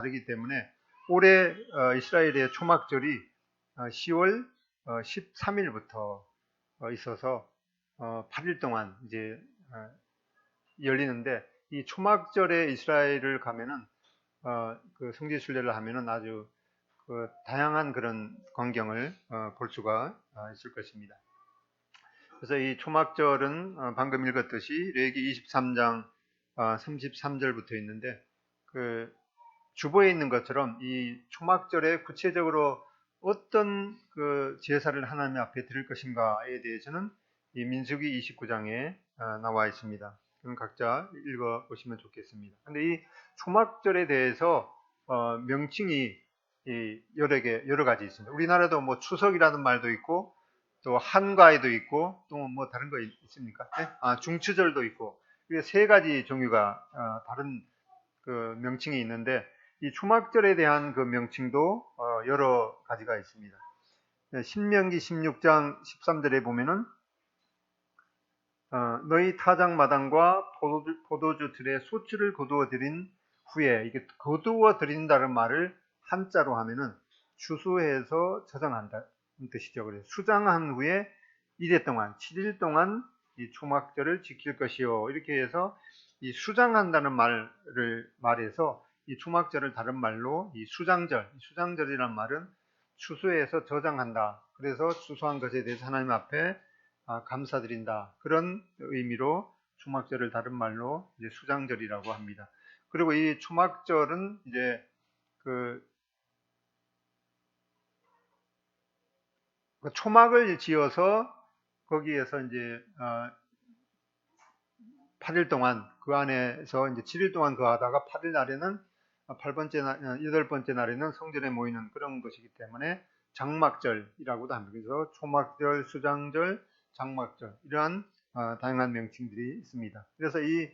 다르기 때문에 올해 이스라엘의 초막절이 10월 13일부터 있어서 8일 동안 이제 열리는데, 이 초막절에 이스라엘을 가면은 그 성지 순례를 하면은 아주 그 다양한 그런 광경을 볼 수가 있을 것입니다. 그래서 이 초막절은 방금 읽었듯이 레위기 23장 33절부터 있는데, 그 주보에 있는 것처럼 이 초막절에 구체적으로 어떤 그 제사를 하나님 앞에 드릴 것인가에 대해서는 이 민수기 29장에 나와 있습니다. 그럼 각자 읽어 보시면 좋겠습니다. 근데 이 초막절에 대해서 명칭이 여러 가지 있습니다. 우리나라도 뭐 추석이라는 말도 있고, 또 한가위도 있고, 또 뭐 다른 거 있습니까? 네? 중추절도 있고, 이게 세 가지 종류가 다른 그 명칭이 있는데, 이 초막절에 대한 그 명칭도 여러 가지가 있습니다. 신명기 16장 13절에 보면은 너희 타작마당과 포도주 들에 소출을 거두어 드린 후에, 이게 거두어 드린다는 말을 한자로 하면은 추수해서 저장한다는 뜻이죠. 그래서 수장한 후에 이래 동안 7일 동안 이 초막절을 지킬 것이요, 이렇게 해서 이 수장한다는 말을 말해서 이 초막절을 다른 말로 이 수장절이란 말은 추수해서 저장한다. 그래서 추수한 것에 대해서 하나님 앞에 감사드린다. 그런 의미로 초막절을 다른 말로 이제 수장절이라고 합니다. 그리고 이 초막절은 이제 그 초막을 지어서 거기에서 이제 8일 동안 그 안에서 이제 7일 동안 거하다가 8일 날에는 8번째 날에는 성전에 모이는 그런 것이기 때문에 장막절이라고도 합니다. 그래서 초막절, 수장절, 장막절, 이러한 다양한 명칭들이 있습니다. 그래서 이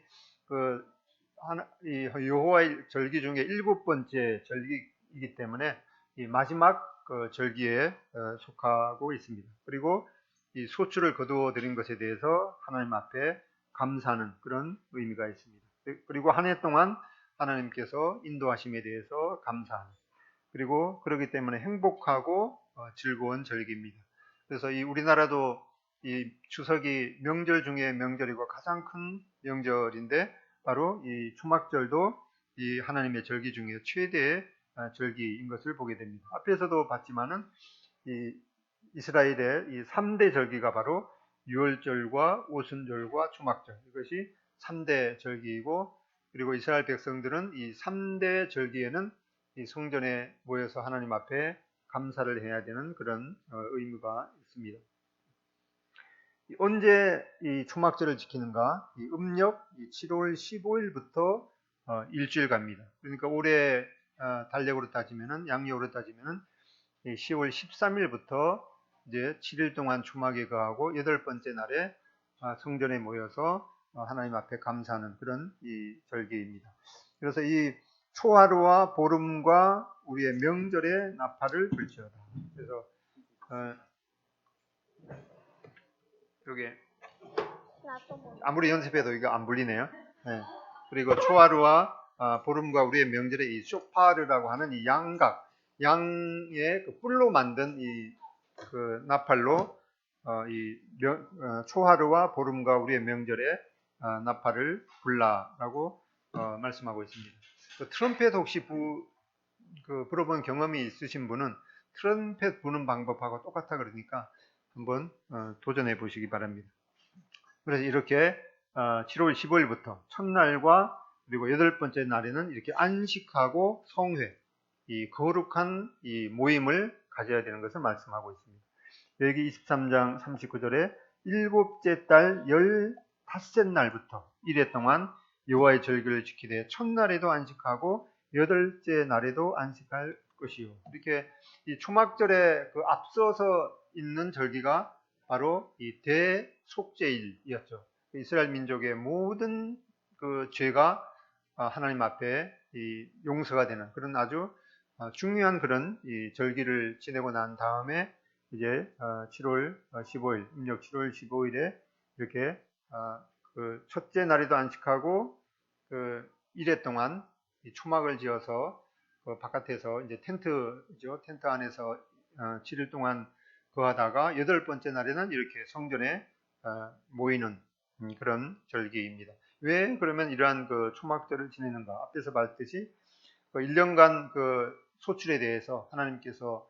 여호와의 절기 중에 7번째 절기이기 때문에 이 마지막 그 절기에 속하고 있습니다. 그리고 이 소출을 거두어 드린 것에 대해서 하나님 앞에 감사하는 그런 의미가 있습니다. 그리고 한 해 동안 하나님께서 인도하심에 대해서 감사하는, 그리고 그렇기 때문에 행복하고 즐거운 절기입니다. 그래서 이 우리나라도 이 추석이 명절 중에 명절이고 가장 큰 명절인데, 바로 이 초막절도 이 하나님의 절기 중에 최대의 절기인 것을 보게 됩니다. 앞에서도 봤지만은 이 이스라엘의 이 3대 절기가 바로 유월절과 오순절과 초막절, 이것이 3대 절기이고, 그리고 이스라엘 백성들은 이 3대 절기에는 이 성전에 모여서 하나님 앞에 감사를 해야 되는 그런 의무가 있습니다. 언제 이 초막절을 지키는가? 이 음력 7월 15일부터 일주일 갑니다. 그러니까 올해 달력으로 따지면은, 양력으로 따지면은 10월 13일부터 이제 7일 동안 초막에 거하고 8번째 날에 성전에 모여서 하나님 앞에 감사하는 그런 이 절기입니다. 그래서 이 초하루와 보름과 우리의 명절에 나팔을 불지어다. 그래서 여기 아무리 연습해도 이거 안 불리네요. 네. 그리고 초하루와 보름과 우리의 명절에 이 쇼파르라고 하는 이 양의 그 뿔로 만든 이 그 나팔로 초하루와 보름과 우리의 명절에 나팔을 불라라고 말씀하고 있습니다. 그 트럼펫 혹시 불어본 경험이 있으신 분은 트럼펫 부는 방법하고 똑같아 그러니까 한번 도전해 보시기 바랍니다. 그래서 이렇게 7월 15일부터 첫날과 그리고 8번째 날에는 이렇게 안식하고 성회, 이 거룩한 이 모임을 가져야 되는 것을 말씀하고 있습니다. 여기 23장 39절에 일곱째 달 15째 날부터 이래 동안 여호와의 절기를 지키되 첫날에도 안식하고 8째 날에도 안식할 것이요. 이렇게 이 초막절에 그 앞서서 있는 절기가 바로 이 대속죄일이었죠. 이스라엘 민족의 모든 그 죄가 하나님 앞에 이 용서가 되는 그런 아주 중요한 그런 이 절기를 지내고 난 다음에 이제 7월 15일, 음력 7월 15일에 이렇게 그 첫째 날에도 안식하고 그 이래 동안 이 초막을 지어서 바깥에서 이제 텐트죠. 텐트 안에서 7일 동안 거하다가 8번째 날에는 이렇게 성전에 모이는 그런 절기입니다. 왜 그러면 이러한 그 초막절을 지내는가? 앞에서 말했듯이 1년간 그 소출에 대해서 하나님께서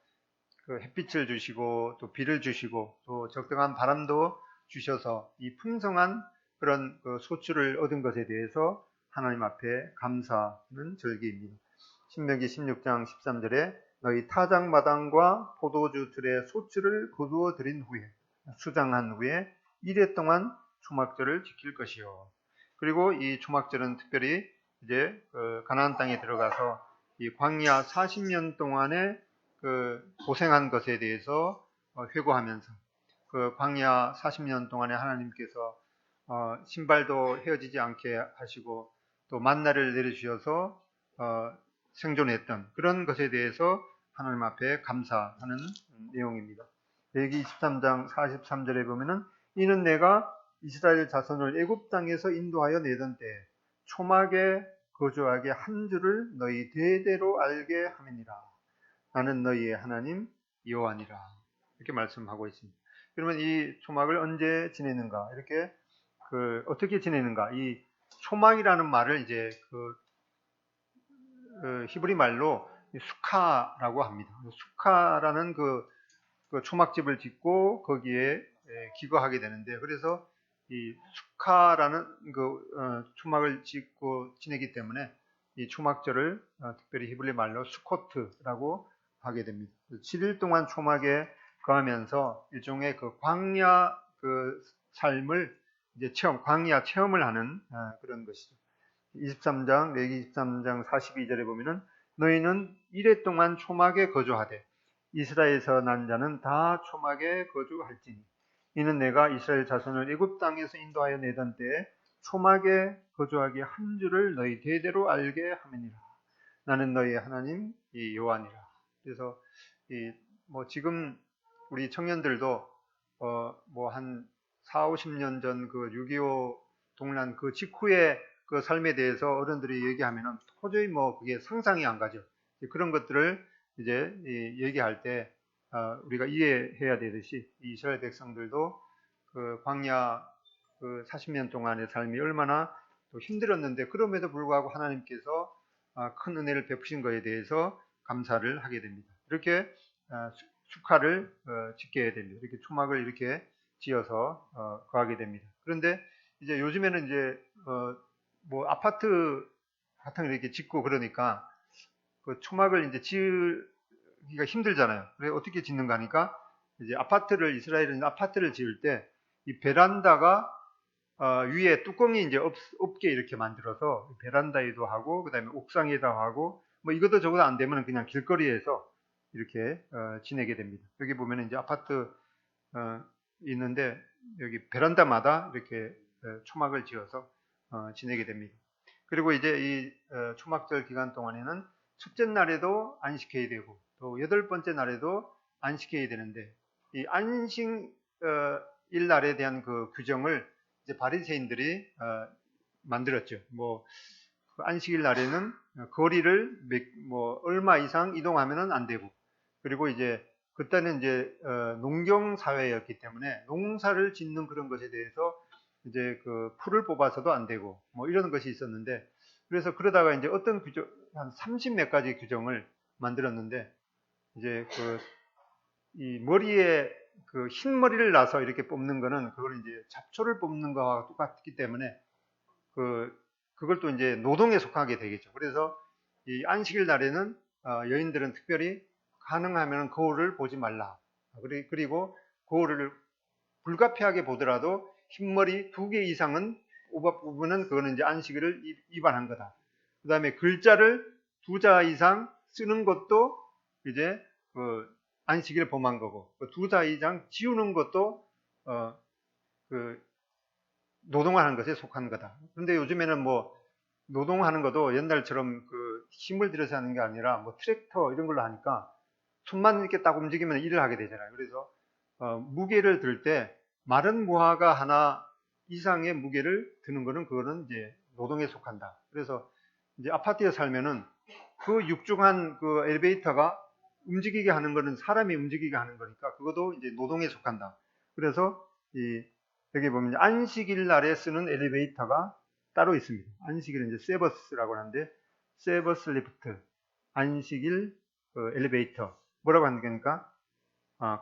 그 햇빛을 주시고 또 비를 주시고 또 적당한 바람도 주셔서 이 풍성한 그런 그 소출을 얻은 것에 대해서 하나님 앞에 감사하는 절기입니다. 신명기 16장 13절에 너희 타작마당과 포도주 들의 소출을 거두어 드린 후에 수장한 후에 1회 동안 초막절을 지킬 것이요. 그리고 이 초막절은 특별히 이제 가나안 땅에 들어가서 이 광야 40년 동안에 그 고생한 것에 대해서 회고하면서 그 광야 40년 동안에 하나님께서 신발도 헤어지지 않게 하시고 또 만나를 내려주셔서 생존했던 그런 것에 대해서 하나님 앞에 감사하는 내용입니다. 레위기 23장 43절에 보면은 이는 내가 이스라엘 자손을 애굽 땅에서 인도하여 내던 때에 초막에 거주하게 한 줄을 너희 대대로 알게 함이니라. 나는 너희의 하나님 여호와니라. 이렇게 말씀하고 있습니다. 그러면 이 초막을 언제 지내는가? 이렇게 어떻게 지내는가? 이 초막이라는 말을 이제 히브리 말로 수카라고 합니다. 수카라는 그 초막집을 짓고 거기에 기거하게 되는데, 그래서 이 수카라는 초막을 짓고 지내기 때문에 이 초막절을 특별히 히브리 말로 수코트라고 하게 됩니다. 7일 동안 초막에 거하면서 일종의 그 광야 그 삶을 이제 광야 체험을 하는 그런 것이죠. 23장, 레위기 23장 42절에 보면은 너희는 1회 동안 초막에 거주하되 이스라엘에서 난 자는 다 초막에 거주할지니 이는 내가 이스라엘 자손을 애굽 땅에서 인도하여 내던 때에 초막에 거주하게 한 줄을 너희 대대로 알게 함이니라. 나는 너희의 하나님 여호와니라. 그래서 지금 우리 청년들도 뭐 한 4, 50년 전 그 6.25 동란 그 직후에 그 삶에 대해서 어른들이 얘기하면은 도저히 뭐 그게 상상이 안 가죠. 그런 것들을 이제 얘기할 때 우리가 이해해야 되듯이 이스라엘 백성들도 그 광야 그 40년 동안의 삶이 얼마나 또 힘들었는데 그럼에도 불구하고 하나님께서 큰 은혜를 베푸신 것에 대해서 감사를 하게 됩니다. 이렇게 수카를 짓게 됩니다. 이렇게 초막을 이렇게 지어서 거하게 됩니다. 그런데 이제 요즘에는 이제 뭐 아파트 같은 거 이렇게 짓고 그러니까 그 초막을 이제 지으기가 힘들잖아요. 그래 어떻게 짓는가 하니까 이제 이스라엘은 아파트를 지을 때 이 베란다가 위에 뚜껑이 이제 없게 이렇게 만들어서 베란다에도 하고 그다음에 옥상에다 하고 뭐 이것도 저것도 안 되면 그냥 길거리에서 이렇게 지내게 됩니다. 여기 보면 이제 아파트 있는데 여기 베란다마다 이렇게 초막을 지어서 지내게 됩니다. 그리고 이제 이 초막절 기간 동안에는 첫째 날에도 안식해야 되고 또 8번째 날에도 안식해야 되는데 이 안식일 날에 대한 그 규정을 이제 바리새인들이 만들었죠. 그 안식일 날에는 거리를 얼마 이상 이동하면은 안 되고, 그리고 이제 그때는 이제 농경 사회였기 때문에 농사를 짓는 그런 것에 대해서 이제 그 풀을 뽑아서도 안 되고 뭐 이런 것이 있었는데, 그래서 그러다가 이제 어떤 규정 한 30몇 가지 규정을 만들었는데 이제 이 머리에 그 흰 머리를 나서 이렇게 뽑는 거는 그걸 이제 잡초를 뽑는 거와 똑같기 때문에 그걸 또 이제 노동에 속하게 되겠죠. 그래서 이 안식일 날에는 여인들은 특별히 가능하면 거울을 보지 말라. 그리고 거울을 불가피하게 보더라도 흰머리 2개 이상은 오밥 부분은 그거는 이제 안식일을 위반한 거다. 그 다음에 글자를 2자 이상 쓰는 것도 이제 안식일을 범한 거고, 2자 이상 지우는 것도 노동하는 것에 속한 거다. 그런데 요즘에는 뭐 노동하는 것도 옛날처럼 힘을 들여서 하는 게 아니라 뭐 트랙터 이런 걸로 하니까 손만 이렇게 딱 움직이면 일을 하게 되잖아요. 그래서 무게를 들 때 마른 무화과 하나 이상의 무게를 드는 거는 그거는 이제 노동에 속한다. 그래서 이제 아파트에 살면은 그 육중한 그 엘리베이터가 움직이게 하는 거는 사람이 움직이게 하는 거니까 그것도 이제 노동에 속한다. 그래서 여기 보면 안식일 날에 쓰는 엘리베이터가 따로 있습니다. 안식일은 이제 세버스라고 하는데 세버스 리프트, 안식일 엘리베이터 뭐라고 하는 거니까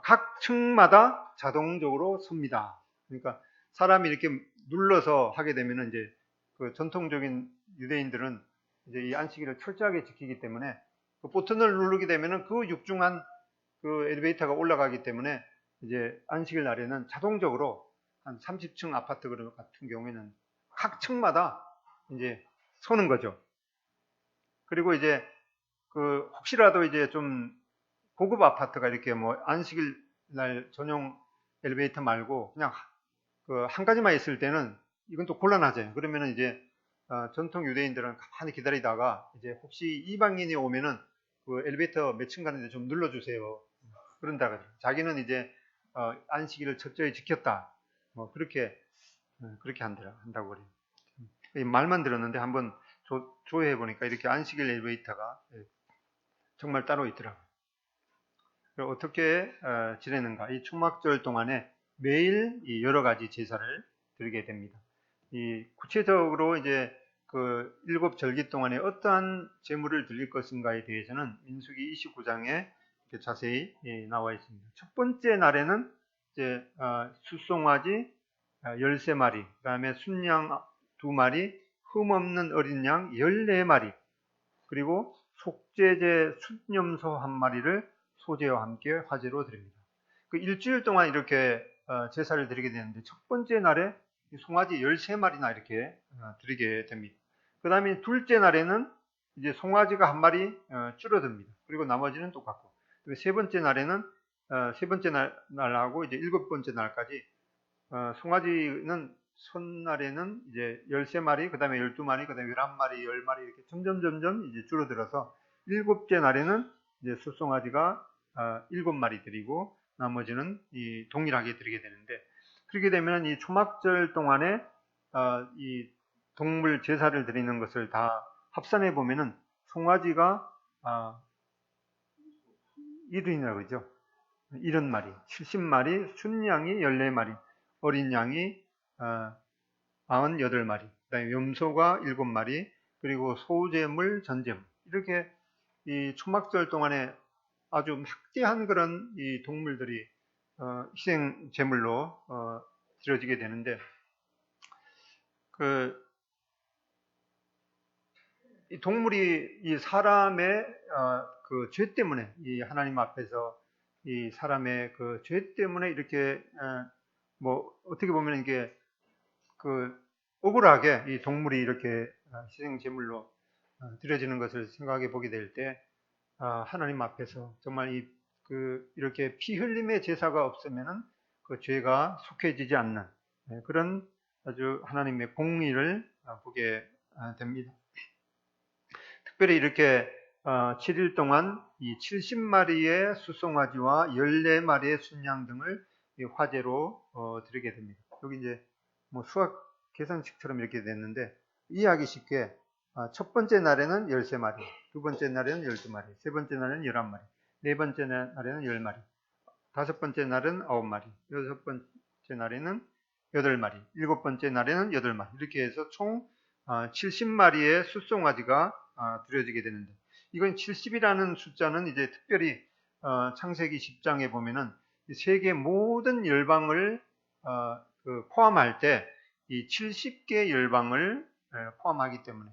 각 층마다 자동적으로 섭니다. 그러니까 사람이 이렇게 눌러서 하게 되면 이제 그 전통적인 유대인들은 이제 이 안식일을 철저하게 지키기 때문에 그 버튼을 누르게 되면은 그 육중한 그 엘리베이터가 올라가기 때문에 이제 안식일 날에는 자동적으로 한 30층 아파트 같은 경우에는 각 층마다 이제 서는 거죠. 그리고 이제 그 혹시라도 이제 좀 고급 아파트가 이렇게 뭐 안식일 날 전용 엘리베이터 말고 그냥 그 한 가지만 있을 때는 이건 또 곤란하죠. 그러면은 이제 전통 유대인들은 가만히 기다리다가 이제 혹시 이방인이 오면은 그 엘리베이터 몇 층 가는데 좀 눌러주세요. 그런다고 자기는 이제 안식일을 철저히 지켰다. 뭐 그렇게 한다고 그래요. 말만 들었는데 한번 조회해 보니까 이렇게 안식일 엘리베이터가 정말 따로 있더라고요. 어떻게 지내는가? 이 초막절 동안에 매일 여러 가지 제사를 드리게 됩니다. 구체적으로 이제 그 7절기 동안에 어떠한 제물을 드릴 것인가에 대해서는 민수기 29장에 자세히 나와 있습니다. 첫 번째 날에는 이제 숫송아지 13마리, 그 다음에 순양 2마리, 흠없는 어린 양 14마리, 그리고 속죄제 순염소 1마리를 소제와 함께 화제로 드립니다. 그 일주일 동안 이렇게 제사를 드리게 되는데 첫 번째 날에 송아지 13마리나 이렇게 드리게 됩니다. 그 다음에 둘째 날에는 이제 송아지가 1마리 줄어듭니다. 그리고 나머지는 똑같고, 세 번째 날에는 세 번째 날하고 이제 7번째 날까지 송아지는 첫날에는 이제 13마리, 그 다음에 12마리, 그 다음에 11마리, 10마리 이렇게 점점 이제 줄어들어서 7째 날에는 이제 숫송아지가 7마리 드리고 나머지는 동일하게 드리게 되는데, 그렇게 되면 이 초막절 동안에 이 동물 제사를 드리는 것을 다 합산해 보면은 송아지가 1인이라고 그러죠. 70마리, 70마리, 순양이 14마리, 어린 양이 98마리, 그 다음에 염소가 7마리, 그리고 소재물, 전재물, 이렇게 이 초막절 동안에 아주 막대한 그런 이 동물들이 희생 제물로 드려지게 되는데, 이 동물이 이 사람의 그 죄 때문에, 이 하나님 앞에서 이 사람의 그 죄 때문에 이렇게 뭐 어떻게 보면 이게 그 억울하게 이 동물이 이렇게 희생 제물로 드려지는 것을 생각해 보게 될 때 하나님 앞에서 정말 이렇게 피 흘림의 제사가 없으면은 그 죄가 속해지지 않는 그런 아주 하나님의 공의를 보게 됩니다. 특별히 이렇게 7일 동안 이 70마리의 숫송아지와 14마리의 순양 등을 화제로 드리게 됩니다. 여기 이제 뭐 수학 계산식처럼 이렇게 됐는데 이해하기 쉽게 첫 번째 날에는 13마리, 두 번째 날에는 12마리, 세 번째 날에는 11마리, 네 번째 날에는 10마리, 다섯 번째 날은 9마리, 여섯 번째 날에는 8마리, 일곱 번째 날에는 8마리, 이렇게 해서 총 70마리의 숫송아지가 드려지게 되는데, 이건 70이라는 숫자는 이제 특별히 창세기 10장에 보면은 세계 모든 열방을 포함할 때 이 70개 열방을 포함하기 때문에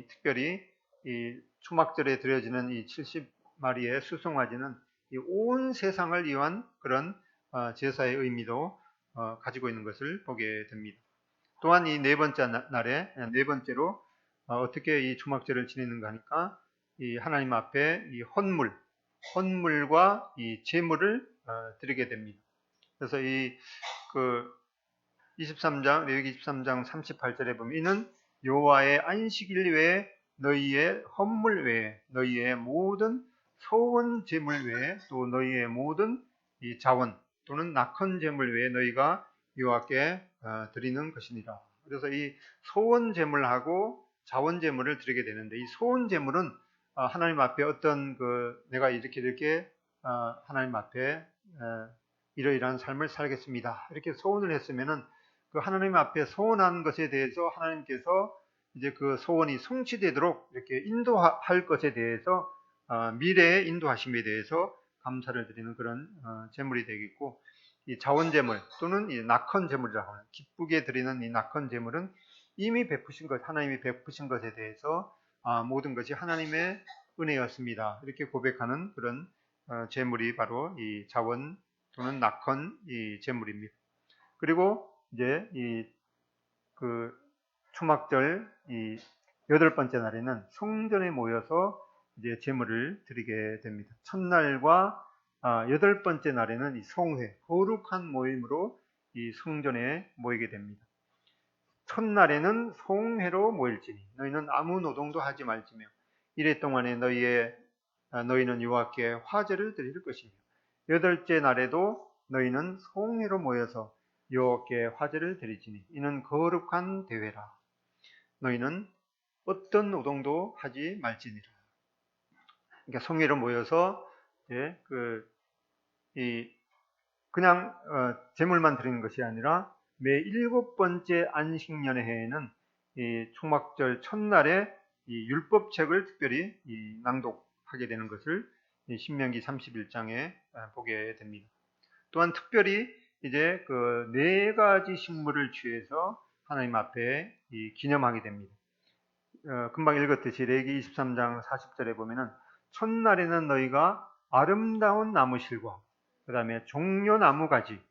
특별히 이 초막절에 드려지는 이 70마리의 숫송아지는 온 세상을 위한 그런 제사의 의미도 가지고 있는 것을 보게 됩니다. 또한 이 네 번째 날에 네 번째로 어떻게 이 초막절을 지내는가 하니까 이 하나님 앞에 이 헌물과 이 제물을 드리게 됩니다. 그래서 23장 레위기 23장 38절에 보면 이는 여호와의 안식일 외에 너희의 헌물 외에 너희의 모든 소원 제물 외에 또 너희의 모든 이 자원 또는 낙헌 제물 외에 너희가 여호와께 드리는 것이니라. 그래서 이 소원 제물하고 자원 제물을 드리게 되는데, 이 소원 제물은 하나님 앞에 어떤 내가 이렇게 하나님 앞에 이러이러한 삶을 살겠습니다. 이렇게 소원을 했으면은 그 하나님 앞에 소원한 것에 대해서 하나님께서 이제 그 소원이 성취되도록 이렇게 인도할 것에 대해서 미래의 인도하심에 대해서 감사를 드리는 그런 제물이 되겠고, 이 자원제물 또는 이 낙헌제물이라고 하는 기쁘게 드리는 이 낙헌제물은 이미 베푸신 것, 하나님이 베푸신 것에 대해서 모든 것이 하나님의 은혜였습니다. 이렇게 고백하는 그런 제물이 바로 이 자원 또는 낙헌 이 제물입니다. 그리고 이제 그 초막절 이 8번째 날에는 성전에 모여서 이제 제물을 드리게 됩니다. 첫날과 8번째 날에는 이 성회, 거룩한 모임으로 이 성전에 모이게 됩니다. 첫날에는 성회로 모일지니 너희는 아무 노동도 하지 말지며 이래 동안에 너희는 여호와께 화제를 드릴 것이며 8째 날에도 너희는 성회로 모여서 여호와께 화제를 드리지니 이는 거룩한 대회라. 너희는 어떤 노동도 하지 말지니라. 그러니까 성회로 모여서 그냥 제물만 드리는 것이 아니라 매 7번째 안식년의 해에는 이 초막절 첫날에 이 율법책을 특별히 낭독하게 되는 것을 신명기 31장에 보게 됩니다. 또한 특별히 이제 그 4가지 식물을 취해서 하나님 앞에 기념하게 됩니다. 금방 읽었듯이 레위기 23장 40절에 보면은 첫날에는 너희가 아름다운 나무실과 그 다음에 종려나무가지,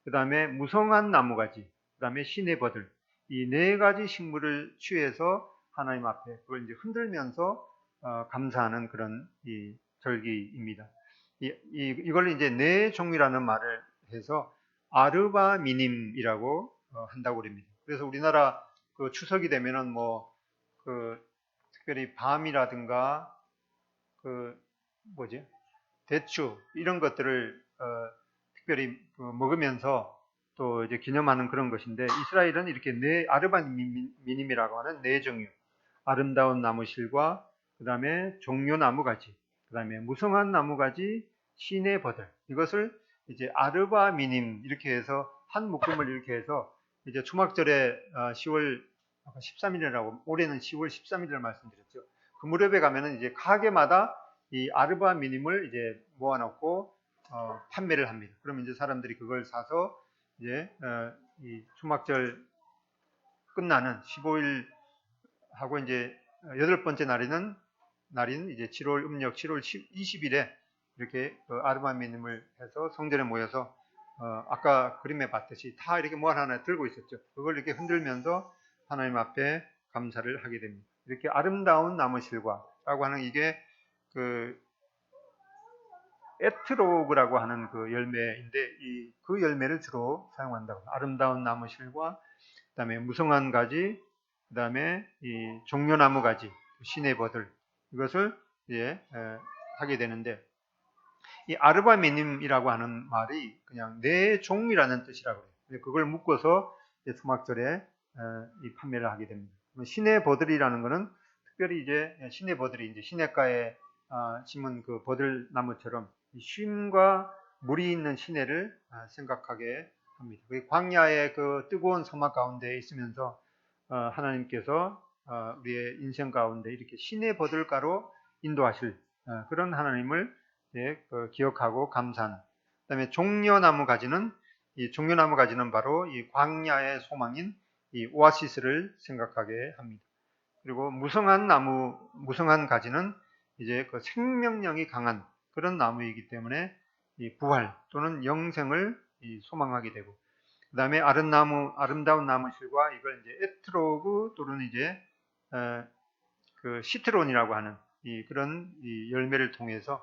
그 다음에 무성한 나무가지, 그 다음에 시내버들 이 4가지 식물을 취해서 하나님 앞에 그걸 이제 흔들면서 감사하는 그런 이 절기입니다. 이걸 이제 4종이라는 말을 해서 아르바미님이라고 한다고 그럽니다. 그래서 우리나라 그 추석이 되면은 특별히 밤이라든가 대추 이런 것들을 특별히 먹으면서 또 이제 기념하는 그런 것인데, 이스라엘은 이렇게 아르바미님이라고 하는 4종류, 아름다운 나무실과 그 다음에 종려나무가지, 그 다음에 무성한 나무가지, 시내버들, 이것을 이제 아르바미님 이렇게 해서 한 묶음을 이렇게 해서 이제 초막절에 10월 13일이라고, 올해는 10월 13일을 말씀드렸죠. 그 무렵에 가면은 이제 가게마다 이 아르바미님을 이제 모아놓고 판매를 합니다. 그러면 이제 사람들이 그걸 사서 이제 이 초막절 끝나는 15일 하고 이제 8번째 날인 이제 7월 음력 7월 20일에 이렇게 아르바미님을 해서 성전에 모여서 아까 그림에 봤듯이 다 이렇게 뭐 하나 들고 있었죠. 그걸 이렇게 흔들면서 하나님 앞에 감사를 하게 됩니다. 이렇게 아름다운 나무실과라고 하는 이게 에트로그라고 하는 그 열매인데 그 열매를 주로 사용한다고. 아름다운 나무실과 그다음에 무성한 가지, 그다음에 이 종려나무 가지, 시내버들 이것을 이제 하게 되는데, 이 아르바미님이라고 하는 말이 그냥 4종이라는 뜻이라고 해요. 그걸 묶어서 초막절에 이 판매를 하게 됩니다. 시내버들이라는 것은 특별히 이제 시내버들이 이제 시내가에 심은 그 버들나무처럼 쉼과 물이 있는 시내를 생각하게 합니다. 광야의 그 뜨거운 사막 가운데 있으면서 하나님께서 우리의 인생 가운데 이렇게 시내버들가로 인도하실 그런 하나님을 기억하고 감사하는. 그다음에 종려나무 가지는 바로 이 광야의 소망인 이 오아시스를 생각하게 합니다. 그리고 무성한 가지는 이제 그 생명력이 강한 그런 나무이기 때문에 이 부활 또는 영생을 소망하게 되고, 그 다음에 아름다운 나무실과 이걸 이제 에트로그 또는 이제 그 시트론이라고 하는 그런 열매를 통해서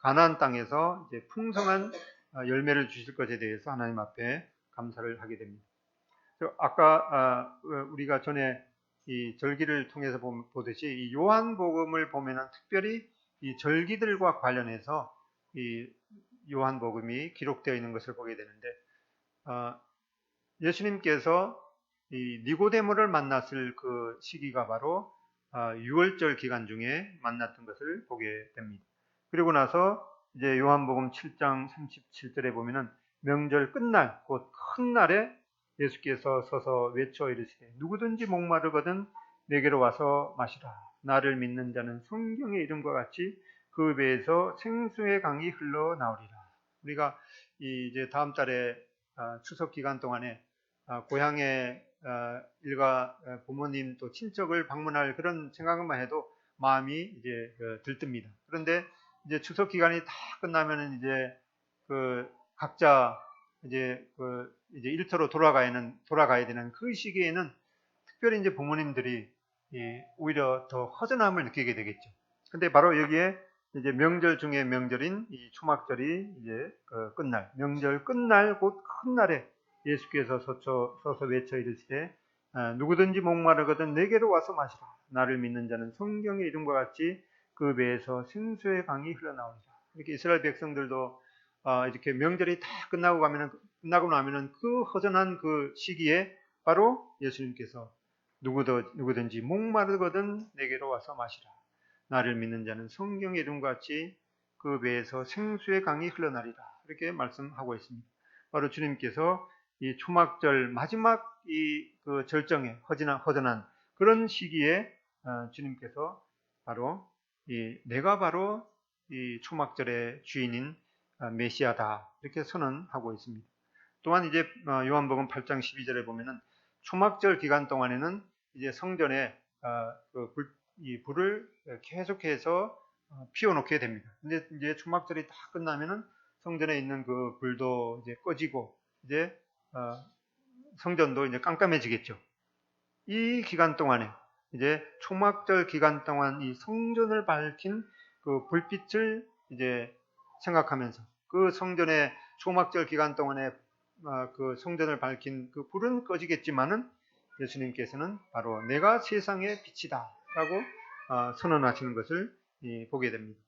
가나안 땅에서 이제 풍성한 열매를 주실 것에 대해서 하나님 앞에 감사를 하게 됩니다. 아까 우리가 전에 이 절기를 통해서 보듯이 이 요한복음을 보면은 특별히 이 절기들과 관련해서 이 요한복음이 기록되어 있는 것을 보게 되는데, 예수님께서 이 니고데모를 만났을 그 시기가 바로 유월절 기간 중에 만났던 것을 보게 됩니다. 그리고 나서 이제 요한복음 7장 37절에 보면은 명절 끝날 곧 큰 날에 예수께서 서서 외쳐 이르시되 누구든지 목마르거든 내게로 와서 마시라. 나를 믿는 자는 성경의 이름과 같이 그 배에서 생수의 강이 흘러나오리라. 우리가 이제 다음 달에 추석 기간 동안에 고향에 일가 부모님 또 친척을 방문할 그런 생각만 해도 마음이 이제 들뜹니다. 그런데 이제 추석 기간이 다 끝나면은 이제 각자 이제 이제 일터로 돌아가야 되는 그 시기에는 특별히 이제 부모님들이 오히려 더 허전함을 느끼게 되겠죠. 근데 바로 여기에 이제 명절 중에 명절인 이 초막절이 이제 끝날 명절 끝날 곧 큰 날에 예수께서 서서 외쳐 이르시되 누구든지 목마르거든 내게로 와서 마시라. 나를 믿는 자는 성경의 이름과 같이 그 배에서 생수의 강이 흘러나오리라. 이렇게 이스라엘 백성들도 이렇게 명절이 다 끝나고 나면은 그 허전한 그 시기에 바로 예수님께서 누구든지 목마르거든 내게로 와서 마시라. 나를 믿는 자는 성경의 이름과 같이 그 배에서 생수의 강이 흘러나리라. 이렇게 말씀하고 있습니다. 바로 주님께서 이 초막절 마지막 그 절정에 허전한 그런 시기에 주님께서 바로 내가 바로 이 초막절의 주인인 메시아다 이렇게 선언하고 있습니다. 또한 이제 요한복음 8장 12절에 보면은 초막절 기간 동안에는 이제 성전에 이 불을 계속해서 피워놓게 됩니다. 근데 이제 초막절이 다 끝나면은 성전에 있는 그 불도 이제 꺼지고 이제 성전도 이제 깜깜해지겠죠. 이 기간 동안에 이제 초막절 기간 동안 이 성전을 밝힌 그 불빛을 이제 생각하면서 그 성전의 초막절 기간 동안에 그 성전을 밝힌 그 불은 꺼지겠지만은 예수님께서는 바로 내가 세상의 빛이다 라고 선언하시는 것을 보게 됩니다.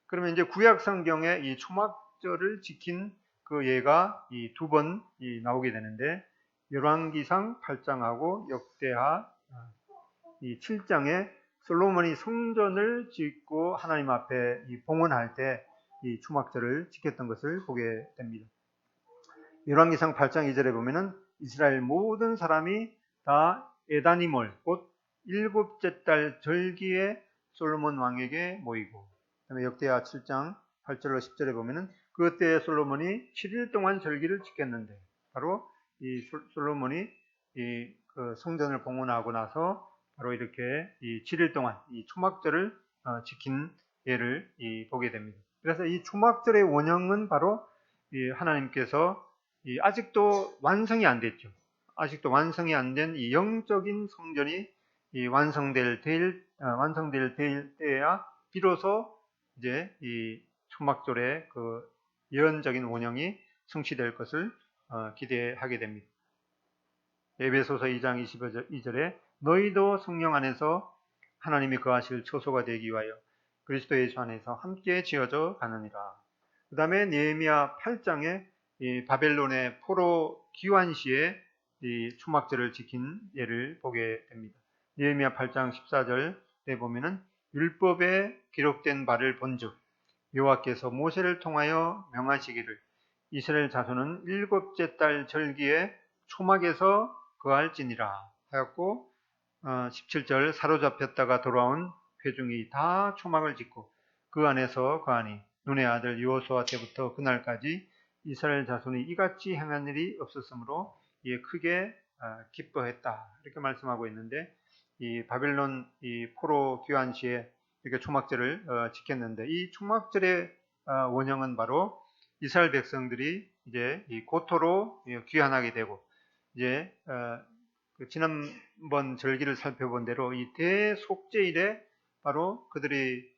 그러면 이제 구약 성경에 이 초막절을 지킨 그 예가 두 번 나오게 되는데 열왕기상 8장하고 역대하 이 7장에 솔로몬이 성전을 짓고 하나님 앞에 봉헌할 때 이 초막절을 지켰던 것을 보게 됩니다. 열왕기상 8장 2절에 보면은 이스라엘 모든 사람이 다 에다니몰 곧 일곱째 달 절기에 솔로몬 왕에게 모이고, 그다음에 역대하 7장 8절로 10절에 보면은 그때 솔로몬이 7일 동안 절기를 지켰는데 바로 이 솔로몬이 그 성전을 봉헌하고 나서 바로 이렇게 7일 동안 이 초막절을 지킨 예를 보게 됩니다. 그래서 이 초막절의 원형은 바로 하나님께서 아직도 완성이 안 됐죠. 아직도 완성이 안 된 이 영적인 성전이 완성될 때야 비로소 이제 이 초막절의 그 예언적인 원형이 성취될 것을 기대하게 됩니다. 에베소서 2장 22절에 너희도 성령 안에서 하나님이 거하실 처소가 되기 위하여 그리스도 예수 안에서 함께 지어져 가느니라. 그 다음에 느헤미야 8장에 이 바벨론의 포로 기환 시에 이 초막절을 지킨 예를 보게 됩니다. 느헤미야 8장 14절에 보면은 율법에 기록된 바를 본즉 여호와께서 모세를 통하여 명하시기를 이스라엘 자손은 일곱째 달 절기에 초막에서 거할지니라 하였고 17절 사로잡혔다가 돌아온 회중이 다 초막을 짓고 그 안에서 거하니 눈의 아들 여호수아 때부터 그날까지 이스라엘 자손이 이같이 행한 일이 없었으므로 이에 크게 기뻐했다 이렇게 말씀하고 있는데 이 바벨론 이 포로 귀환 시에 이렇게 초막절을 지켰는데 이 초막절의 원형은 바로 이스라엘 백성들이 이제 이 고토로 귀환하게 되고 이제 지난번 절기를 살펴본 대로 이 대속죄일에 바로 그들이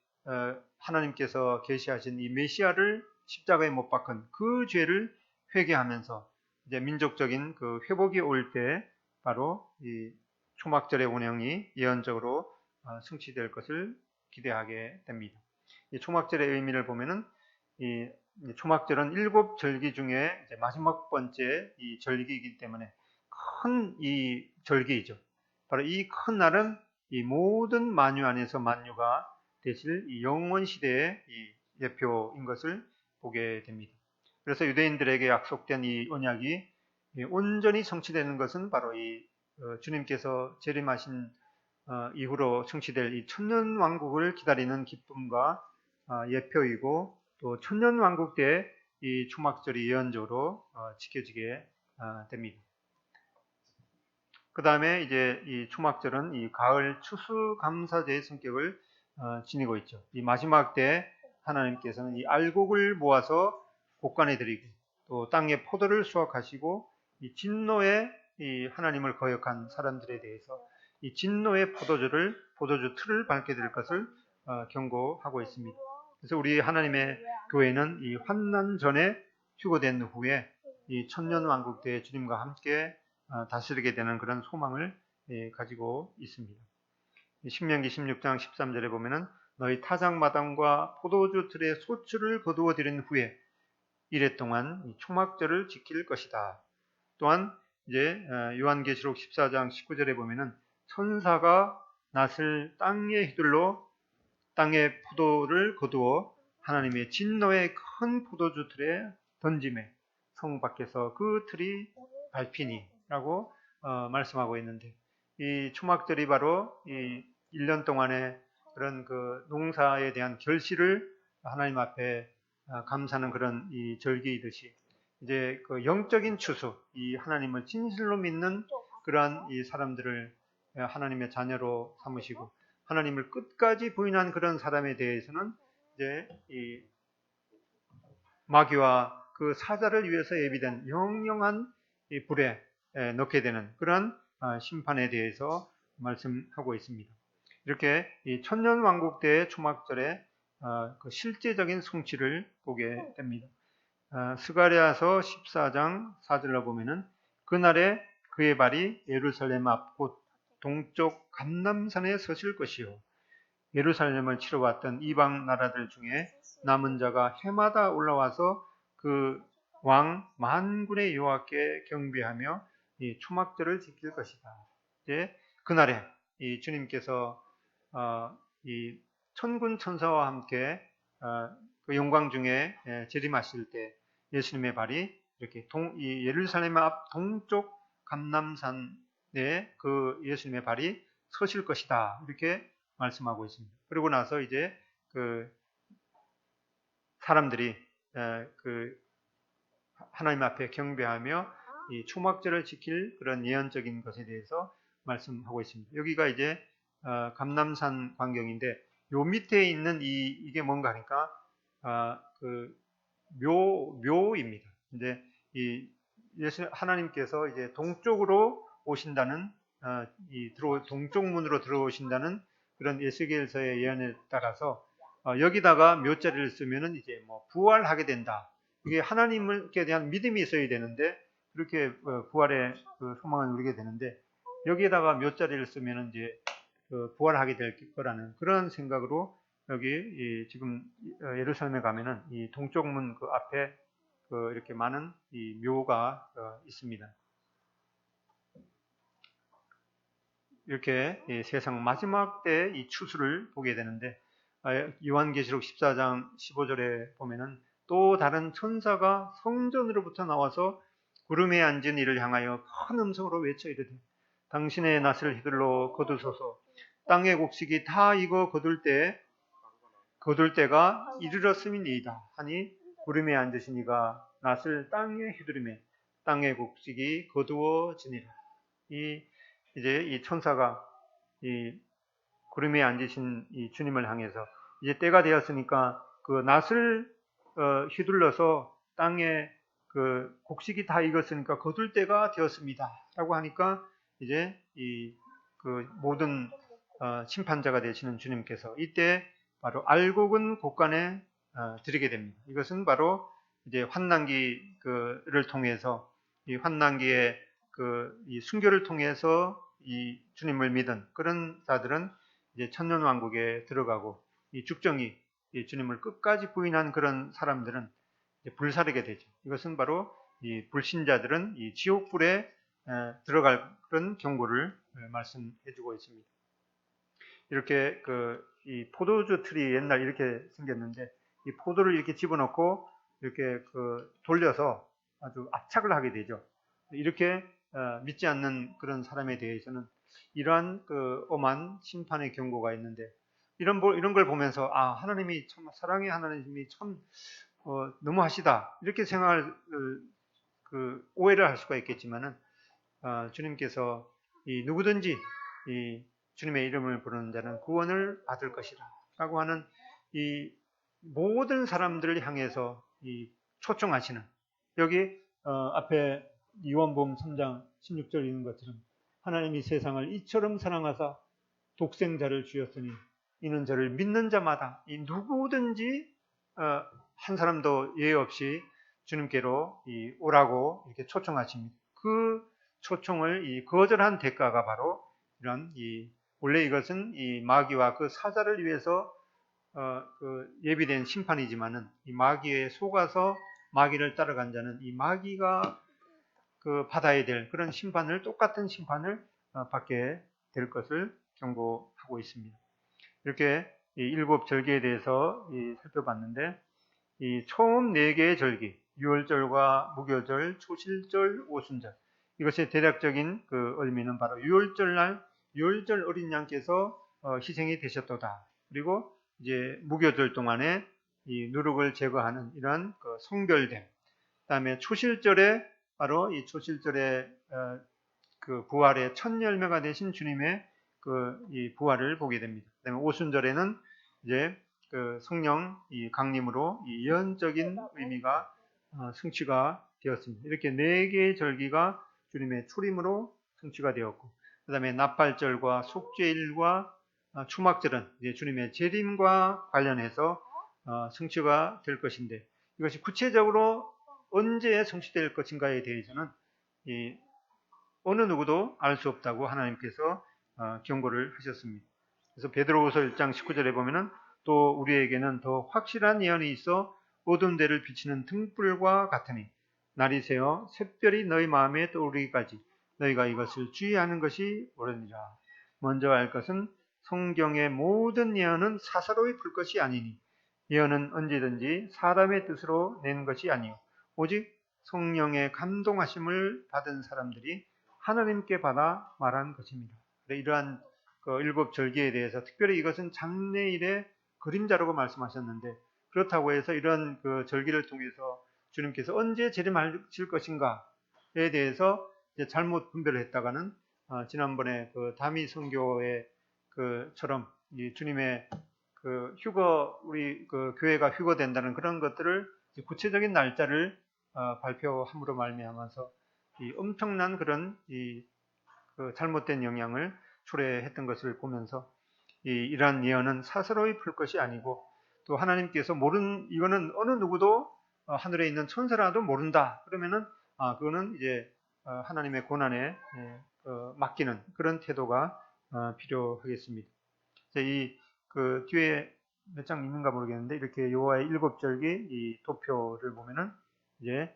하나님께서 계시하신 이 메시아를 십자가에 못 박은 그 죄를 회개하면서 이제 민족적인 그 회복이 올 때 바로 이 초막절의 원형이 예언적으로 성취될 것을 기대하게 됩니다. 이 초막절의 의미를 보면은 이 초막절은 7절기 중에 이제 마지막 번째 이 절기이기 때문에 큰 이 절기이죠. 바로 이 큰 날은 이 모든 만유 안에서 만유가 되실 이 영원 시대의 이 예표인 것을 보게 됩니다. 그래서 유대인들에게 약속된 이 언약이 온전히 성취되는 것은 바로 이 주님께서 재림하신 이후로 성취될 이 천년왕국을 기다리는 기쁨과 예표이고, 또 천년왕국 때 이 초막절이 예언적으로 지켜지게 됩니다. 그 다음에 이제 이 초막절은 이 가을 추수감사제의 성격을 지니고 있죠. 이 마지막 때 하나님께서는 이 알곡을 모아서 곡간에 드리고, 또 땅에 포도를 수확하시고, 이 진노의 이 하나님을 거역한 사람들에 대해서 이 진노의 포도주 틀을 밟게 될 것을 경고하고 있습니다. 그래서 우리 하나님의 교회는 이 환난 전에 휴거된 후에 이 천년왕국 때 주님과 함께 다스리게 되는 그런 소망을 가지고 있습니다. 신명기 16장 13절에 보면은 너희 타작마당과 포도주 틀에 소출을 거두어 들인 후에 이래 동안 초막절을 지킬 것이다. 또한 이제 요한계시록 14장 19절에 보면은 천사가 낫을 땅에 휘둘러 땅의 포도를 거두어 하나님의 진노의 큰 포도주 틀에 던짐에 성 밖에서 그 틀이 밟히니 라고 말씀하고 있는데, 이 초막절이 바로 이 1년 동안의 그런 그 농사에 대한 결실을 하나님 앞에 감사하는 그런 이 절기이듯이, 이제 그 영적인 추수, 이 하나님을 진실로 믿는 그러한 이 사람들을 하나님의 자녀로 삼으시고, 하나님을 끝까지 부인한 그런 사람에 대해서는 이제 이 마귀와 그 사자를 위해서 예비된 영영한 이 불에 넣게 되는 그런 심판에 대해서 말씀하고 있습니다. 이렇게 이 천년왕국 때의 초막절의 그 실제적인 성취를 보게 됩니다. 스가랴서 14장 4절로 보면은 그날에 그의 발이 예루살렘 앞 곧 동쪽 감람산에 서실 것이요 예루살렘을 치러 왔던 이방 나라들 중에 남은 자가 해마다 올라와서 그 왕 만군의 여호와께 경배하며 이 초막절을 지킬 것이다. 이제 그날에 이 주님께서 이 천군 천사와 함께 그 영광 중에 재림하실 때 예수님의 발이 이렇게 이 예루살렘 앞 동쪽 감람산에 그 예수님의 발이 서실 것이다. 이렇게 말씀하고 있습니다. 그리고 나서 이제 그 사람들이 그 하나님 앞에 경배하며 이 초막절을 지킬 그런 예언적인 것에 대해서 말씀하고 있습니다. 여기가 이제 감람산 광경인데, 요 밑에 있는 이게 뭔가 하니까 그 묘입니다. 이제 이 예수 하나님께서 이제 동쪽으로 오신다는 동쪽 문으로 들어오신다는 그런 에스겔서의 예언에 따라서 여기다가 묘자리를 쓰면은 이제 뭐 부활하게 된다. 이게 하나님께 대한 믿음이 있어야 되는데, 그렇게 부활의 그 소망을 누리게 되는데, 여기에다가 묘자리를 쓰면은 이제 부활하게 될 거라는 그런 생각으로 여기 지금 예루살렘에 가면은 이 동쪽 문 그 앞에 이렇게 많은 이 묘가 있습니다. 이렇게 세상 마지막 때 이 추수를 보게 되는데, 요한계시록 14장 15절에 보면은 또 다른 천사가 성전으로부터 나와서 구름에 앉은 이를 향하여 큰 음성으로 외쳐 이르되 당신의 낫을 휘둘러 거두소서. 땅의 곡식이 다 익어 거둘 때가 이르렀음이니이다 하니 구름에 앉으신 이가 낫을 땅에 휘두르매 땅의 곡식이 거두어지니라. 이제 이 천사가 이 구름에 앉으신 이 주님을 향해서 이제 때가 되었으니까 그 낫을 휘둘러서 땅에 그 곡식이 다 익었으니까 거둘 때가 되었습니다. 라고 하니까 이제 그 모든 심판자가 되시는 주님께서 이때 바로 알곡은 곡간에 드리게 됩니다. 이것은 바로 이제 환난기를 통해서 이 환난기의 이 순교를 통해서 이 주님을 믿은 그런 자들은 이제 천년왕국에 들어가고, 이 죽정이 이 주님을 끝까지 부인한 그런 사람들은 이제 불사르게 되죠. 이것은 바로 이 불신자들은 이 지옥불에 들어갈 그런 경고를 말씀해주고 있습니다. 이렇게 이 포도주 틀이 옛날 이렇게 생겼는데 이 포도를 이렇게 집어넣고 이렇게 돌려서 아주 압착을 하게 되죠. 이렇게 믿지 않는 그런 사람에 대해서는 이러한 엄한 심판의 경고가 있는데 이런 걸 보면서 하나님이 참 사랑의 하나님이 참 너무하시다 이렇게 생각을 오해를 할 수가 있겠지만은 주님께서 이 누구든지 이 주님의 이름을 부르는 자는 구원을 받을 것이라 라고 하는 이 모든 사람들을 향해서 이 초청하시는 여기 앞에 요한복음 3장 16절 있는 것처럼 하나님이 세상을 이처럼 사랑하사 독생자를 주셨으니 이는 저를 믿는 자마다 이 누구든지 한 사람도 예외 없이 주님께로 오라고 이렇게 초청하십니다. 그 초청을 이 거절한 대가가 바로 이런 원래 이것은 이 마귀와 그 사자를 위해서 예비된 심판이지만은 이 마귀에 속아서 마귀를 따라간 자는 이 마귀가 받아야 될 그런 심판을 똑같은 심판을 받게 될 것을 경고하고 있습니다. 이렇게 이 일곱 절기에 대해서 살펴봤는데 이 처음 4개의 절기, 유월절과 무교절, 초실절, 오순절 이것의 대략적인 의미는 바로 유월절날 유월절 어린 양께서 희생이 되셨도다. 그리고 이제 무교절 동안에 이 누룩을 제거하는 이러한 성별됨. 그다음에 초실절에 바로 이 초실절의 부활의 첫 열매가 되신 주님의 이 부활을 보게 됩니다. 그다음에 오순절에는 이제 성령 이 강림으로 이 예언적인 의미가 성취가 되었습니다. 이렇게 4개의 절기가 주님의 출임으로 성취가 되었고, 그다음에 납발절과 속죄일과 추막절은 이제 주님의 재림과 관련해서 성취가 될 것인데 이것이 구체적으로 언제 성취될 것인가에 대해서는 어느 누구도 알 수 없다고 하나님께서 경고를 하셨습니다. 그래서 베드로후서 1장 19절에 보면은 또 우리에게는 더 확실한 예언이 있어 어두운 데를 비치는 등불과 같으니 날이 새어 샛별이 너희 마음에 떠오르기까지 너희가 이것을 주의하는 것이 옳으니라. 먼저 알 것은 성경의 모든 예언은 사사로이 풀 것이 아니니 예언은 언제든지 사람의 뜻으로 낸 것이 아니요 오직 성령의 감동하심을 받은 사람들이 하나님께 받아 말한 것입니다. 이러한 일곱 절기에 대해서 특별히 이것은 장래일의 그림자라고 말씀하셨는데 그렇다고 해서 이런 절기를 통해서 주님께서 언제 재림하실 것인가에 대해서 이제 잘못 분별을 했다가는 지난번에 다미 선교의 처럼 이 주님의 우리 교회가 휴거된다는 그런 것들을 구체적인 날짜를 발표함으로 말미암아서 이 엄청난 그런 잘못된 영향을 초래했던 것을 보면서 이러한 예언은 사사로이 풀 것이 아니고 또 하나님께서 이거는 어느 누구도 하늘에 있는 천사라도 모른다. 그러면은 그거는 이제 하나님의 고난에 맡기는 그런 태도가 필요하겠습니다. 뒤에 몇 장 있는가 모르겠는데 이렇게 여호와의 7절기 이 도표를 보면은 이제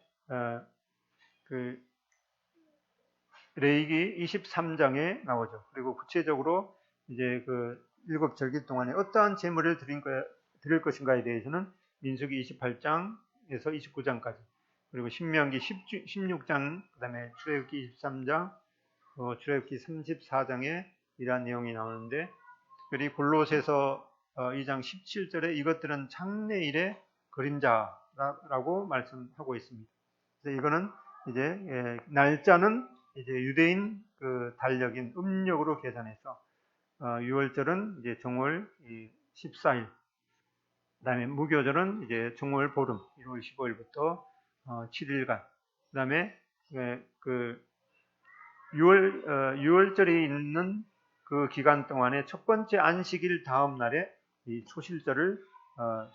레위기 23장에 나오죠. 그리고 구체적으로 이제 7절기 동안에 어떠한 제물을 드릴 것인가에 대해서는 민수기 28장에서 29장까지 그리고 신명기 16장 그다음에 출애굽기 23장 출애굽기 34장에 이러한 내용이 나오는데 특별히 골로새서 2장 17절에 이것들은 장래일의 그림자라고 말씀하고 있습니다. 그래서 이거는 이제 날짜는 이제 유대인 달력인 음력으로 계산해서 6월절은 이제 정월 14일, 그다음에 무교절은 이제 정월 보름 1월 15일부터 7일간, 그다음에 6월절이 있는 그 기간 동안에 첫 번째 안식일 다음 날에 이 초실절을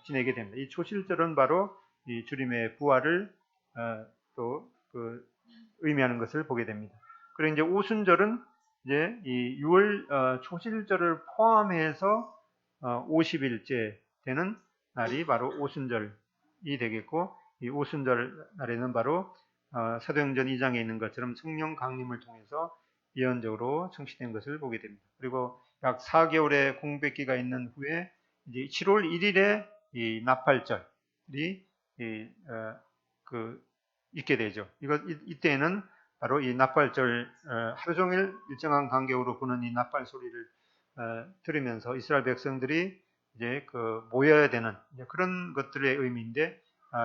지내게 됩니다. 이 초실절은 바로 이 주님의 부활을 또 의미하는 것을 보게 됩니다. 그리고 이제 오순절은 이제 이 6월 초실절을 포함해서 50일째 되는 날이 바로 오순절이 되겠고 이 오순절 날에는 바로 사도행전 2장에 있는 것처럼 성령 강림을 통해서 예언적으로 성취된 것을 보게 됩니다. 그리고 약 4개월의 공백기가 있는 후에 이제 7월 1일에 이 나팔절이 있게 되죠. 이때는 바로 이 나팔절 하루 종일 일정한 간격으로 부는 이 나팔 소리를 들으면서 이스라엘 백성들이 이제 모여야 되는 그런 것들의 의미인데,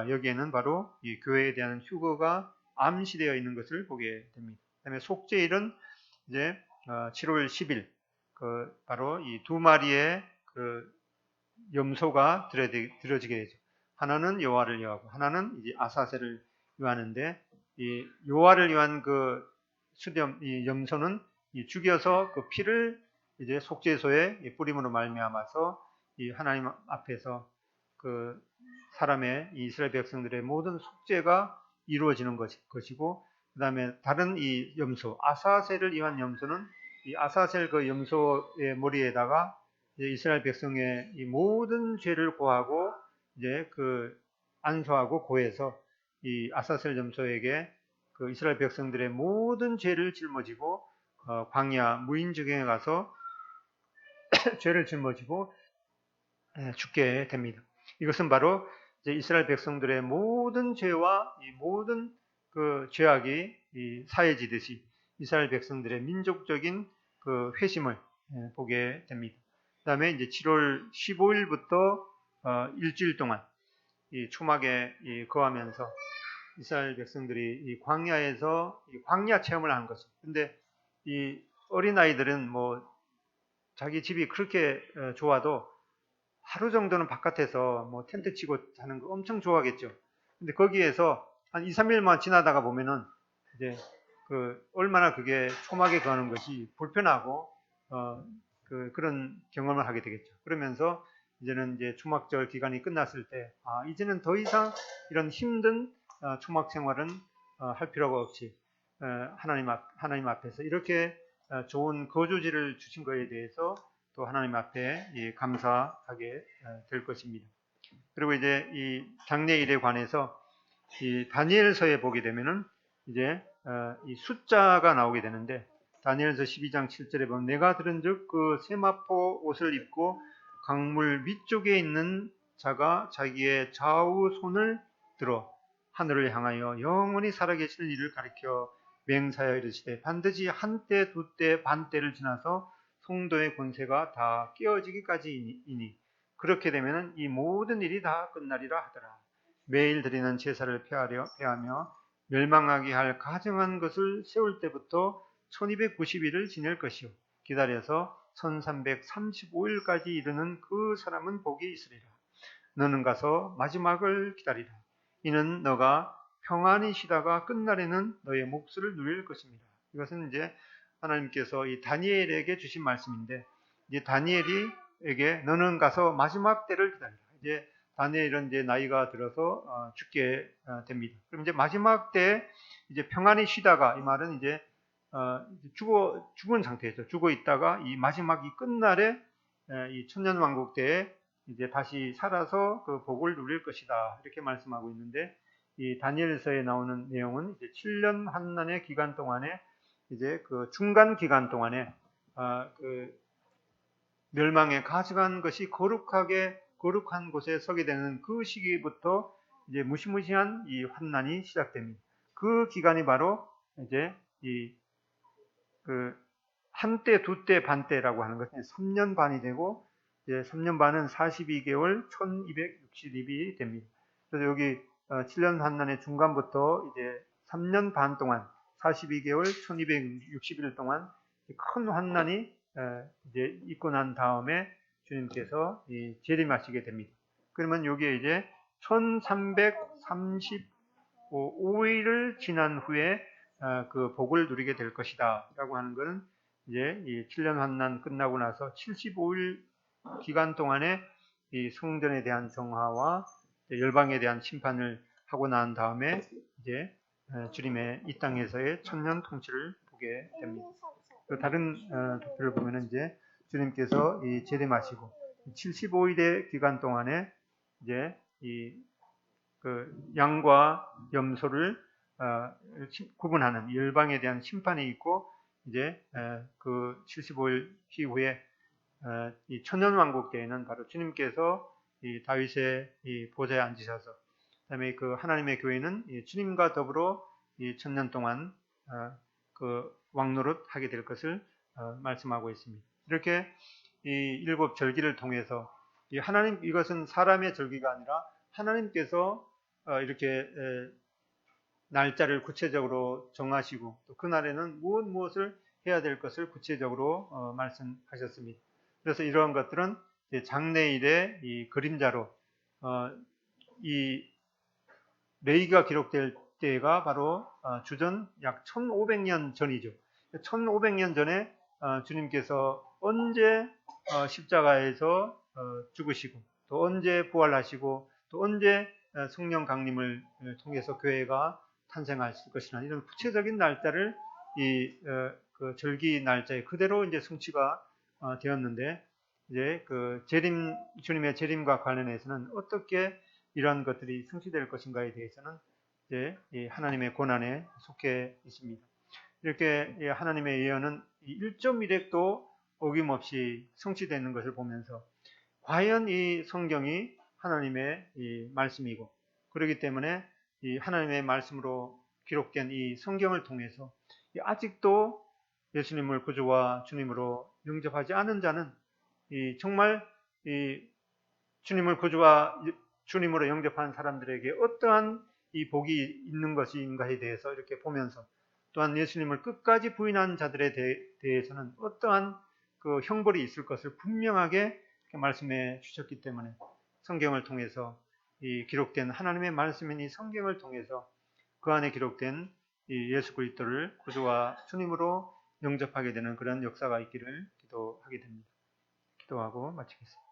여기에는 바로 이 교회에 대한 휴거가 암시되어 있는 것을 보게 됩니다. 그다음에 속죄일은 이제 7월 10일 바로 이 두 마리의 염소가 드려지게 되죠. 하나는 여호와를 위하고 하나는 이제 아사셀을 위하는데, 이 여호와를 위한 이 염소는 죽여서 그 피를 이제 속죄소에 뿌림으로 말미암아서 이 하나님 앞에서 사람의 이스라엘 백성들의 모든 속죄가 이루어지는 것이고, 그 다음에 다른 이 염소 아사셀을 위한 염소는 이 아사셀 염소의 머리에다가 이스라엘 백성의 이 모든 죄를 고하고 이제 안수하고 고해서 이 아사셀 염소에게 이스라엘 백성들의 모든 죄를 짊어지고 광야 무인지경에 가서 죄를 짊어지고 죽게 됩니다. 이것은 바로 이제 이스라엘 백성들의 모든 죄와 이 모든 죄악이 사해지듯이 이스라엘 백성들의 민족적인 회심을 보게 됩니다. 그 다음에 이제 7월 15일부터 일주일 동안 이 초막에 거하면서 이스라엘 백성들이 이 광야에서 이 광야 체험을 하는 것입니다. 근데 이 어린아이들은 뭐 자기 집이 그렇게 좋아도 하루 정도는 바깥에서 뭐 텐트 치고 자는 거 엄청 좋아하겠죠. 근데 거기에서 한 2, 3일만 지나다가 보면은 이제 얼마나 그게 초막에 거하는 것이 불편하고 그런 경험을 하게 되겠죠. 그러면서 이제는 이제 초막절 기간이 끝났을 때 이제는 더 이상 이런 힘든 초막 생활은 할 필요가 없이 하나님 앞에서 이렇게 좋은 거주지를 주신 것에 대해서 또 하나님 앞에 감사하게 될 것입니다. 그리고 이제 이 장례일에 관해서 이 다니엘서에 보게 되면은 이제 이 숫자가 나오게 되는데, 다니엘서 12장 7절에 보면 내가 들은즉 그 세마포 옷을 입고 강물 위쪽에 있는 자가 자기의 좌우 손을 들어 하늘을 향하여 영원히 살아계시는 이를 가리켜 맹사하여 이르시되 반드시 한때 두때 반때를 지나서 성도의 권세가 다 깨어지기까지이니 그렇게 되면 이 모든 일이 다 끝나리라 하더라. 매일 드리는 제사를 폐하며 멸망하게 할 가증한 것을 세울 때부터 1290일을 지낼 것이요 기다려서 1335일까지 이르는 그 사람은 복이 있으리라. 너는 가서 마지막을 기다리라. 이는 너가 평안히 쉬다가 끝날에는 너의 몫을 누릴 것입니다. 이것은 이제 하나님께서 이 다니엘에게 주신 말씀인데, 이제 다니엘에게 너는 가서 마지막 때를 기다리라. 이제 다니엘은 이제 나이가 들어서 죽게 됩니다. 그럼 이제 마지막 때 이제 평안히 쉬다가, 이 말은 이제 죽은 상태에서 죽어 있다가 이 마지막이 끝날에 이 천년왕국 때에 이제 다시 살아서 그 복을 누릴 것이다, 이렇게 말씀하고 있는데, 이 다니엘서에 나오는 내용은 이제 7년 환난의 기간 동안에 이제 중간 기간 동안에 멸망에 가증한 것이 거룩한 곳에 서게 되는 그 시기부터 이제 무시무시한 이 환난이 시작됩니다. 그 기간이 바로 이제 한때, 두때, 반때라고 하는 것은 3년 반이 되고, 이제 3년 반은 42개월 1260일이 됩니다. 그래서 여기 7년 환난의 중간부터 이제 3년 반 동안 42개월 1260일 동안 큰 환난이 이제 있고 난 다음에 주님께서 재림하시게 됩니다. 그러면 여기에 이제 1335일을 지난 후에 그 복을 누리게 될 것이다 라고 하는 것은 이제 이 7년 환난 끝나고 나서 75일 기간 동안에 이 성전에 대한 정화와 열방에 대한 심판을 하고 난 다음에 이제 주님의 이 땅에서의 천년 통치를 보게 됩니다. 다른 도표를 보면은 이제 주님께서 재림하시고 75일의 기간 동안에 이제 양과 염소를 구분하는 열방에 대한 심판이 있고, 이제 그 75일 이후에 이 천년왕국 때에는 바로 주님께서 이 다윗의 이 보좌에 앉으셔서, 그다음에 그 하나님의 교회는 이 주님과 더불어 이 천년 동안 그 왕노릇 하게 될 것을 말씀하고 있습니다. 이렇게 이 일곱 절기를 통해서 이 하나님, 이것은 사람의 절기가 아니라 하나님께서 이렇게 날짜를 구체적으로 정하시고 또 그날에는 무엇을 해야 될 것을 구체적으로 말씀하셨습니다. 그래서 이러한 것들은 장래일의 이 그림자로 이 레위기가 기록될 때가 바로 주전 약 1500년 전이죠. 1500년 전에 주님께서 언제 십자가에서 죽으시고 또 언제 부활하시고 또 언제 성령 강림을 통해서 교회가 탄생할 것이라는 이런 구체적인 날짜를 그 절기 날짜에 그대로 이제 성취가 되었는데, 이제 그 주님의 재림과 관련해서는 어떻게 이러한 것들이 성취될 것인가에 대해서는 이제 하나님의 권한에 속해 있습니다. 이렇게 하나님의 예언은 1.1획도 어김없이 성취되는 것을 보면서 과연 이 성경이 하나님의 이 말씀이고, 그렇기 때문에 이 하나님의 말씀으로 기록된 이 성경을 통해서 아직도 예수님을 구주와 주님으로 영접하지 않은 자는 정말 주님을 구주와 주님으로 영접한 사람들에게 어떠한 이 복이 있는 것인가에 대해서 이렇게 보면서, 또한 예수님을 끝까지 부인한 자들에 대해서는 어떠한 그 형벌이 있을 것을 분명하게 말씀해 주셨기 때문에 성경을 통해서 이 기록된 하나님의 말씀인 이 성경을 통해서 그 안에 기록된 이 예수 그리스도를 구주와 주님으로 영접하게 되는 그런 역사가 있기를 기도하게 됩니다. 기도하고 마치겠습니다.